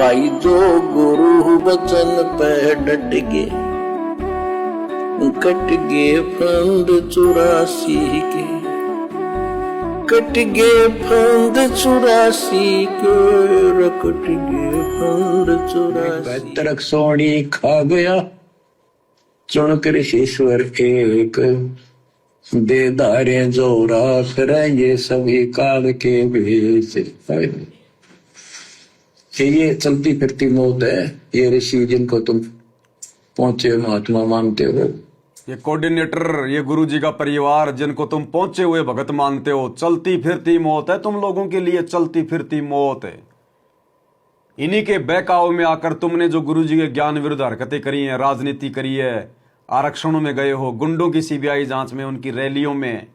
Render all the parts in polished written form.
भाई जो गुरु वचन पे डट गए, कट गए फंद 84 के, कट गए फंद 84 के, कट गए फंद 84। तरक सोनी खा गया चुन कर ईश्वर एक, दे धारे जो राख ये सभी काल के भेष। ये चलती फिरती मौत है, ये ऋषि जिनको तुम पहुंचे महात्मा मानते हो, ये कोऑर्डिनेटर, ये गुरुजी का परिवार जिनको तुम पहुंचे हुए भगत मानते हो, चलती फिरती मौत है तुम लोगों के लिए, चलती फिरती मौत है। इन्हीं के बहकाव में आकर तुमने जो गुरुजी के ज्ञान विरुद्ध हरकतें करी हैं, राजनीति करी है, आरक्षणों में गए हो, गुंडों की सीबीआई जांच में, उनकी रैलियों में,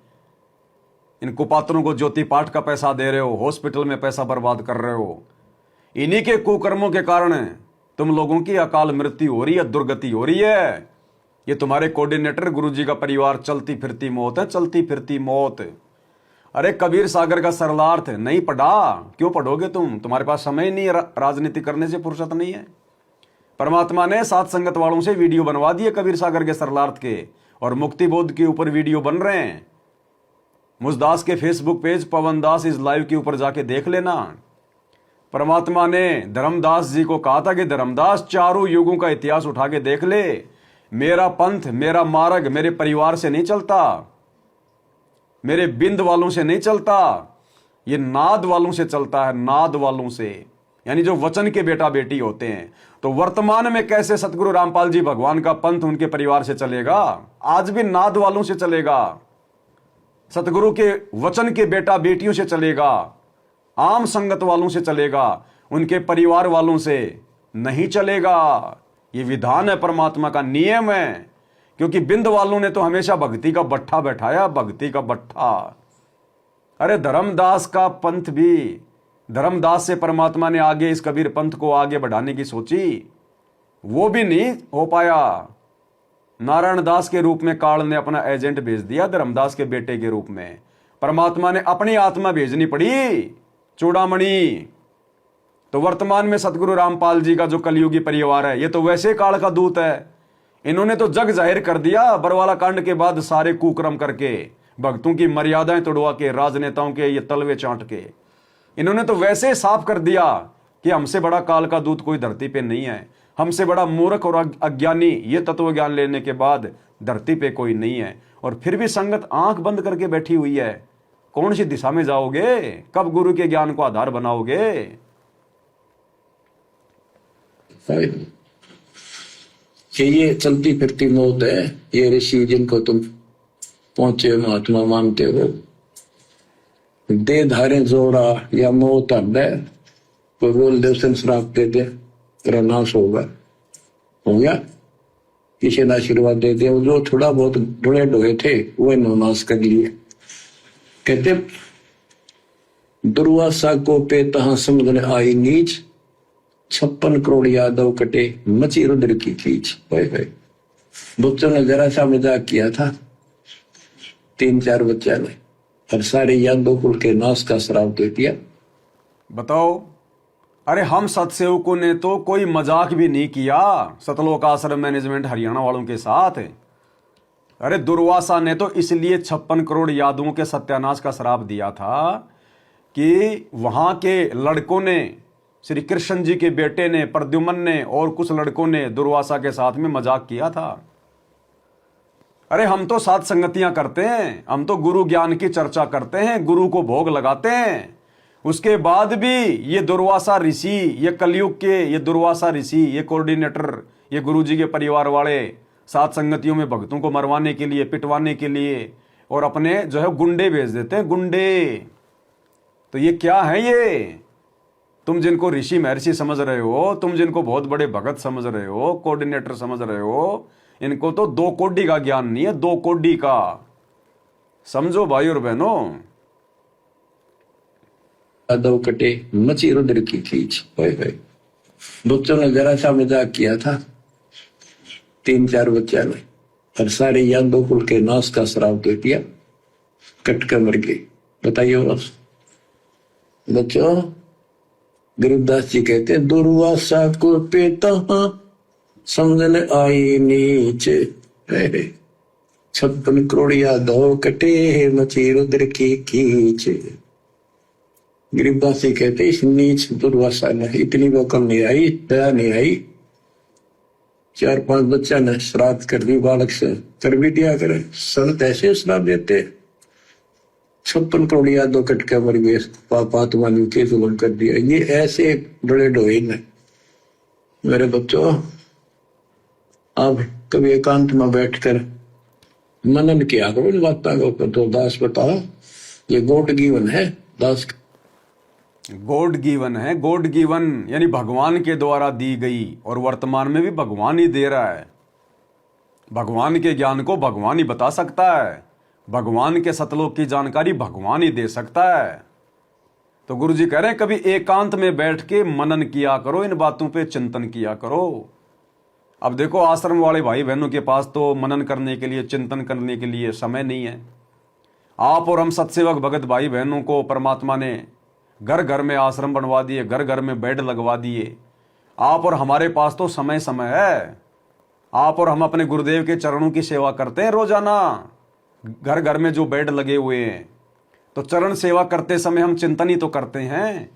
इन कुपात्रों को ज्योति पाठ का पैसा दे रहे हो, हॉस्पिटल में पैसा बर्बाद कर रहे हो। इन्हीं के कुकर्मों के कारण तुम लोगों की अकाल मृत्यु हो रही है, दुर्गति हो रही है। ये तुम्हारे कोऑर्डिनेटर गुरुजी का परिवार चलती फिरती मौत है, चलती फिरती मौत। अरे कबीर सागर का सरलार्थ नहीं पढ़ा, क्यों पढ़ोगे तुम? तुम्हारे पास समय नहीं है, राजनीति करने से फुर्सत नहीं है। परमात्मा ने सात संगत वालों से वीडियो बनवा दिए कबीर सागर के सरलार्थ के, और मुक्ति बोध के ऊपर वीडियो बन रहे हैं। मुझदास के Facebook page Pawan Das is live के ऊपर जाके देख लेना। परमात्मा ने धर्मदास जी को कहा था कि धर्मदास चारों युगों का इतिहास उठा के देख ले, मेरा पंथ, मेरा मार्ग मेरे परिवार से नहीं चलता, मेरे बिंद वालों से नहीं चलता, ये नाद वालों से चलता है, नाद वालों से, यानी जो वचन के बेटा बेटी होते हैं। तो वर्तमान में कैसे सतगुरु रामपाल जी भगवान का पंथ उनके परिवार से चलेगा? आज भी नाद वालों से चलेगा, सतगुरु के वचन के बेटा बेटियों से चलेगा, आम संगत वालों से चलेगा, उनके परिवार वालों से नहीं चलेगा। ये विधान है, परमात्मा का नियम है। क्योंकि बिंद वालों ने तो हमेशा भक्ति का बट्ठा बैठाया, भक्ति का बट्ठा। अरे धर्मदास का पंथ भी, धर्मदास से परमात्मा ने आगे इस कबीर पंथ को आगे बढ़ाने की सोची, वो भी नहीं हो पाया। नारायण दास के रूप में काल ने अपना एजेंट भेज दिया, धर्मदास के बेटे के रूप में परमात्मा ने अपनी आत्मा भेजनी पड़ी, चूड़ामणि। तो वर्तमान में सतगुरु रामपाल जी का जो कलयुगी परिवार है, ये तो वैसे काल का दूत है। इन्होंने तो जग जाहिर कर दिया बरवाला कांड के बाद, सारे कुकर्म करके, भक्तों की मर्यादाएं तोड़वा के, राजनेताओं के ये तलवे चाट के, इन्होंने तो वैसे साफ कर दिया कि हमसे बड़ा काल का दूत कोई धरती पे नहीं है, हमसे बड़ा मूर्ख और अज्ञानी ये तत्व ज्ञान लेने के बाद धरती पे कोई नहीं है। और फिर भी संगत आंख बंद करके बैठी हुई है। कौन सी दिशा में जाओगे? कब गुरु के ज्ञान को आधार बनाओगे? ये चलती फिरती मौत है, ये ऋषि जिनको तुम पहुंचे महात्मा मानते हो, दे धारे जोड़ा या मौत हड्डे, कोई बोल दे उसे श्राप दे दे, तेरा नाश होगा, हो गया। किसी ने आशीर्वाद दे दिया, जो थोड़ा बहुत ढूंढे ढोए थे वो इन्होंने नाश कर लिए। कहते दुर्वासा को पे तहां समझने आई नीच, 56 करोड़ यादव कटे मची रुद्र की खींच। बच्चों ने जरा सा मजाक किया था, 3-4 बच्चा ने, और सारे यादव कुल के नाश का श्राप दे दिया। बताओ, अरे हम सत्सेवकों ने तो कोई मजाक भी नहीं किया सतलोक आश्रम मैनेजमेंट हरियाणा वालों के साथ। अरे दुर्वासा ने तो इसलिए 56 करोड़ यादवों के सत्यानाश का श्राप दिया था कि वहां के लड़कों ने, श्री कृष्ण जी के बेटे ने, प्रद्युम्न ने और कुछ लड़कों ने दुर्वासा के साथ में मजाक किया था। अरे हम तो सात संगतियां करते हैं, हम तो गुरु ज्ञान की चर्चा करते हैं, गुरु को भोग लगाते हैं। उसके बाद भी ये दुर्वासा ऋषि, ये कलयुग के ये दुर्वासा ऋषि, ये कोऑर्डिनेटर, ये गुरुजी के परिवार वाले सात संगतियों में भक्तों को मरवाने के लिए, पिटवाने के लिए, और अपने जो है गुंडे भेज देते हैं, गुंडे। तो ये क्या है? ये तुम जिनको ऋषि महर्षि समझ रहे हो, तुम जिनको बहुत बड़े भगत समझ रहे हो, कोऑर्डिनेटर समझ रहे हो, इनको तो 2 कोडी का ज्ञान नहीं है, 2 कोडी का। समझो भाई और बहनों। यादव कटे मची रुद्र की खींच। बच्चों ने जरा सा मजाक किया था, 3-4 बच्चा ने, और सारे यादव कुल के नाश का श्राप दे दिया, कट कर मर गए। बताइए बच्चों, गरीबदास जी कहते हैं, दुर्वासा को पेता समझन आई नीचे, 56 करोड़िया दो कटे मची रुद्र की खींच। गरीबदास जी कहते इस नीच दुर्वासा ने इतनी वो कम नहीं आई, दया नहीं आई। 4-5 बच्चा ने श्राद्ध कर दी, बालक से कर भी दिया करे, संत ऐसे श्राद्ध देते। 56 करोड़िया दो कटके मर गए, पापात्मा ने के जुल्म कर दिया। ये ऐसे बड़े डोए ने। मेरे बच्चों, आप कभी एकांत में बैठकर मनन किया करो इन बातों के ऊपर। तो दास बता, ये गॉड गिवन है, दास गॉड गिवन है। गॉड गिवन यानी भगवान के द्वारा दी गई, और वर्तमान में भी भगवान ही दे रहा है। भगवान के ज्ञान को भगवान ही बता सकता है, भगवान के सतलोक की जानकारी भगवान ही दे सकता है। तो गुरु जी कह रहे हैं कभी एकांत में बैठ के मनन किया करो, इन बातों पे चिंतन किया करो। अब देखो, आश्रम वाले भाई बहनों के पास तो मनन करने के लिए, चिंतन करने के लिए समय नहीं है। आप और हम सत्सेवक भगत भाई बहनों को परमात्मा ने घर घर में आश्रम बनवा दिए, घर घर में बेड लगवा दिए। आप और हमारे पास तो समय समय है। आप और हम अपने गुरुदेव के चरणों की सेवा करते हैं रोजाना, घर घर में जो बेड लगे हुए हैं। तो चरण सेवा करते समय हम चिंतन ही तो करते हैं,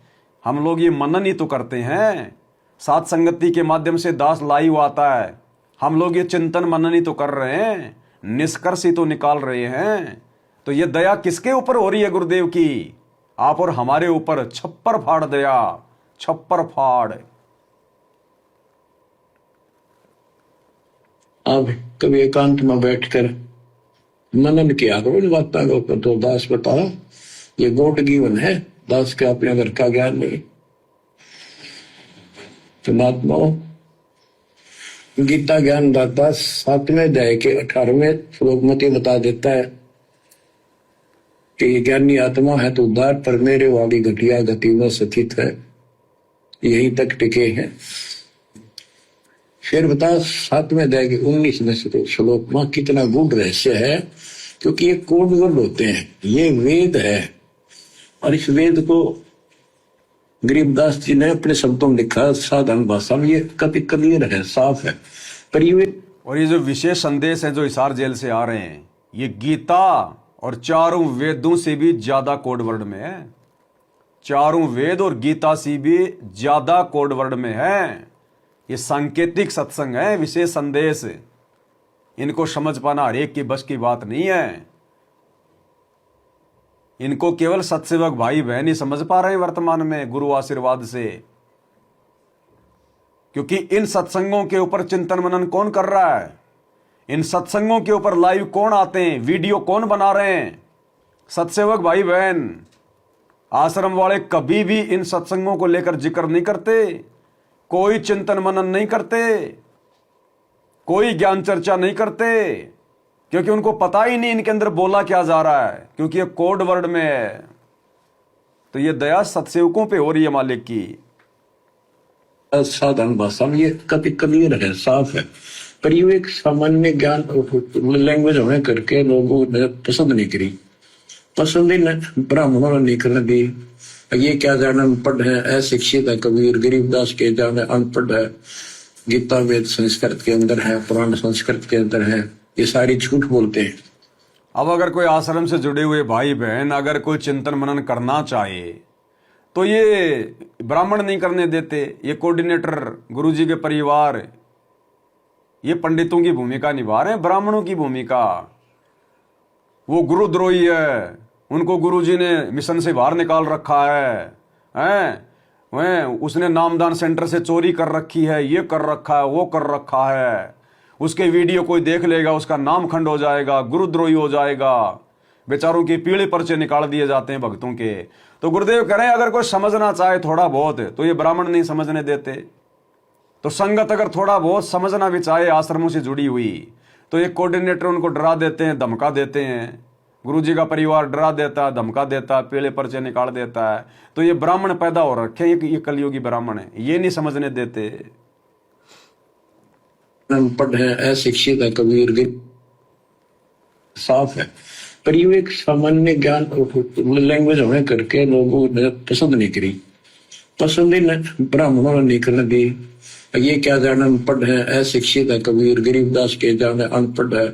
हम लोग ये मनन ही तो करते हैं। सात संगति के माध्यम से दास लाइव आता है, हम लोग ये चिंतन मनन ही तो कर रहे हैं, निष्कर्ष ही तो निकाल रहे हैं। तो ये दया किसके ऊपर हो रही है गुरुदेव की? आप और हमारे ऊपर। छप्पर फाड़ दया, छप्पर फाड़। आप कभी एकांत में बैठकर मनन किया करो इन बातों के ऊपर। तो दास बता, ये गॉड गिवन है, दास के अपने घर का ज्ञान नहीं। परमात्मा गीता ज्ञान दाता 7वें अध्याय के 18वें श्लोक में तो बता देता है कि ज्ञानी आत्मा है तो उद्धार, पर मेरे वाली घटिया गति में स्थित है, यहीं तक टिके हैं। फिर बता 7वें अध्याय के 19वें श्लोक में कितना गूढ़ रहस्य है, क्योंकि ये कोड वर्ड होते हैं, ये वेद है। और इस वेद को गरीबदास जी ने अपने शब्दों में लिखा, साधारण भाषा में, ये कभी क्लियर है, साफ है। पर ये जो विशेष संदेश है जो हिसार जेल से आ रहे हैं, ये गीता और चारों वेदों से भी ज्यादा कोड वर्ड में है। चारों वेद और गीता से भी ज्यादा कोड वर्ड में है। ये सांकेतिक सत्संग है, विशेष संदेश। इनको समझ पाना हर एक की बस की बात नहीं है। इनको केवल सत्सेवक भाई बहन ही समझ पा रहे हैं वर्तमान में, गुरु आशीर्वाद से। क्योंकि इन सत्संगों के ऊपर चिंतन मनन कौन कर रहा है? इन सत्संगों के ऊपर लाइव कौन आते हैं, वीडियो कौन बना रहे हैं? सत्सेवक भाई बहन। आश्रम वाले कभी भी इन सत्संगों को लेकर जिक्र नहीं करते, कोई चिंतन मनन नहीं करते, कोई ज्ञान चर्चा नहीं करते, क्योंकि उनको पता ही नहीं इनके अंदर बोला क्या जा रहा है, क्योंकि ये कोड वर्ड में है। तो ये दया सत्सेवकों पे हो रही है मालिक की। साधारण भाषा में ये कभी क्लियर है, साफ है। पर ये एक सामान्य ज्ञान लैंग्वेज होने करके लोगों ने पसंद नहीं करी, पसंद ही ब्राह्मणों ने नहीं करने दी। ये क्या जाने अनपढ़ है, अशिक्षित है कबीर, गरीबदास के जाने अनपढ़ है, गीता वेद संस्कृत के अंदर है, पुराण संस्कृत के अंदर है, ये सारी झूठ बोलते हैं। अब अगर कोई आश्रम से जुड़े हुए भाई बहन अगर कोई चिंतन मनन करना चाहे तो ये ब्राह्मण नहीं करने देते, ये कोऑर्डिनेटर, गुरुजी के परिवार, ये पंडितों की भूमिका निभा रहे हैं, ब्राह्मणों की भूमिका। वो गुरुद्रोही है, उनको गुरुजी ने मिशन से बाहर निकाल रखा है, वह उसने नामदान सेंटर से चोरी कर रखी है, ये कर रखा है, वो कर रखा है, उसके वीडियो कोई देख लेगा उसका नाम खंड हो जाएगा, गुरुद्रोही हो जाएगा। बेचारों के पीले पर्चे निकाल दिए जाते हैं भक्तों के। तो गुरुदेव कह रहे हैं अगर कोई समझना चाहे थोड़ा बहुत तो ये ब्राह्मण नहीं समझने देते। तो संगत अगर थोड़ा बहुत समझना भी चाहे आश्रमों से जुड़ी हुई तो ये कोऑर्डिनेटर उनको डरा देते हैं, धमका देते हैं। गुरुजी का परिवार डरा देता है, धमका देता है, पीले पर्चे निकाल देता है। तो ये ब्राह्मण पैदा हो रखे हैं, ये कलयुगी ब्राह्मण है, ये नहीं समझने देते। अनपढ़ है, अशिक्षित है कबीर, साफ है। पर ये एक सामान्य ज्ञान लैंग्वेज होने करके लोगों ने पसंद नहीं करी, पसंद ही नहीं, ब्राह्मणों ने निकलने दी। ये क्या जाने अनपढ़ है, अशिक्षित है, कबीर गरीबदास के जाने अनपढ़ है,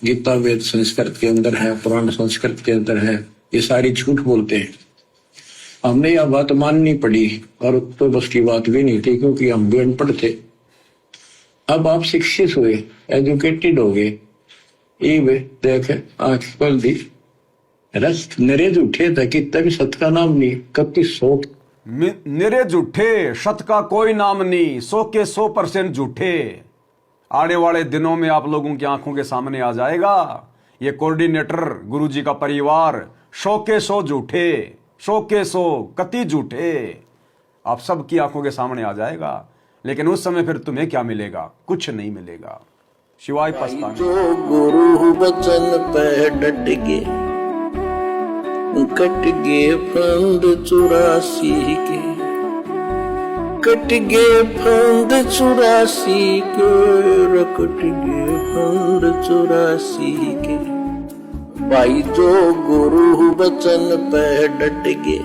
गीता वेद संस्कृत के अंदर है, पुराण संस्कृत के अंदर है, ये सारी झूठ बोलते हैं। हमने यह बात माननी पड़ी, और तो बस की बात भी नहीं थी, क्योंकि हम भी अनपढ़ थे। अब आप शिक्षित हुए, एजुकेटेड हो गए, ये वे देख आंख खोल दी, रस निरे झूठे था, कितना भी सत का नाम नहीं, कभी सो निरे झूठे, सत का कोई नाम नहीं, 100 के 100% झूठे। आने वाले दिनों में आप लोगों की आंखों के सामने आ जाएगा ये कोऑर्डिनेटर गुरुजी का परिवार 100 के 100 झूठे, 100 के 100 कति झूठे, आप सबकी आंखों के सामने आ जाएगा। लेकिन उस समय फिर तुम्हें क्या मिलेगा? कुछ नहीं मिलेगा शिवाय पछताने। जो गुरु बचन पे डट के कट गे फंद 84 के, कट गे फंद 84 के, कट गे फंद 84 के। भाई जो गुरु बचन पे डट गे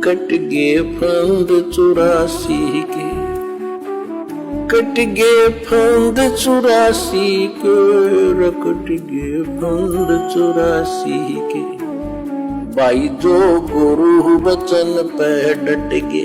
कट गे फंद 84 के, कट गे फंद 84 के, कट गे फंद 84 के। भाई जो गुरु बचन पे डट गे